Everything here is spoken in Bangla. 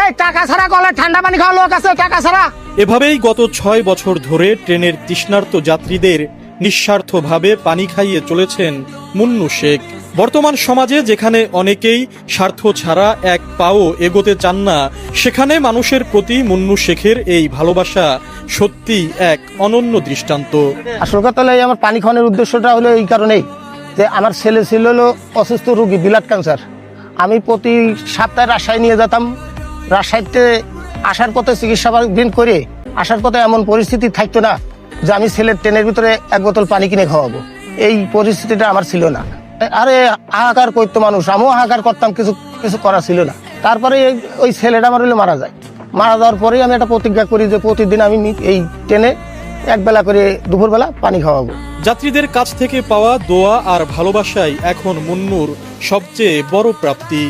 এই টাকা ছাড়া গলায় ঠান্ডা পানি খাওয়া লোক আছে, টাকা ছাড়া। এভাবেই গত 6 বছর ধরে ট্রেনের তৃষ্ণার্ত যাত্রীদের নিঃস্বার্থভাবে পানি খাইয়ে চলেছেন মুন্নু শেখ। বর্তমান সমাজে যেখানে অনেকেই স্বার্থ ছাড়া এক পাও এগোতে চান না, সেখানে মানুষের প্রতি মুন্নু শেখের এই ভালোবাসা সত্যি এক অনন্য দৃষ্টান্ত। আসল কথা হলো আমার পানি খাওয়ানোর উদ্দেশ্যটা হলো এই কারণেই যে আমার ছেলে ছিল হলো অসুস্থ রোগী, ব্লাড ক্যান্সার। আমি প্রতি সপ্তাহে রাজশাহী নিয়ে যেতাম। রাজশাহীতে আসার পথে চিকিৎসা দিন করে আসার পথে এমন পরিস্থিতি থাকতো না যে আমি ছেলের ট্রেনের ভিতরে এক বোতল পানি কিনে খাওয়াবো, এই পরিস্থিতিটা আমার ছিল না। আরে হাহাকার করতো মানুষ, আমিও হাহাকার করতাম, কিছু কিছু করা ছিল না। তারপরে ওই ছেলেটা আমার হলে মারা যায়। মারা যাওয়ার পরেই আমি একটা প্রতিজ্ঞা করি যে প্রতিদিন আমি এই ট্রেনে একবেলা করে দুপুরবেলা পানি খাওয়াবো। যাত্রীদের কাছ থেকে পাওয়া দোয়া আর ভালোবাসাই এখন মুন্নুর সবচেয়ে বড় প্রাপ্তি।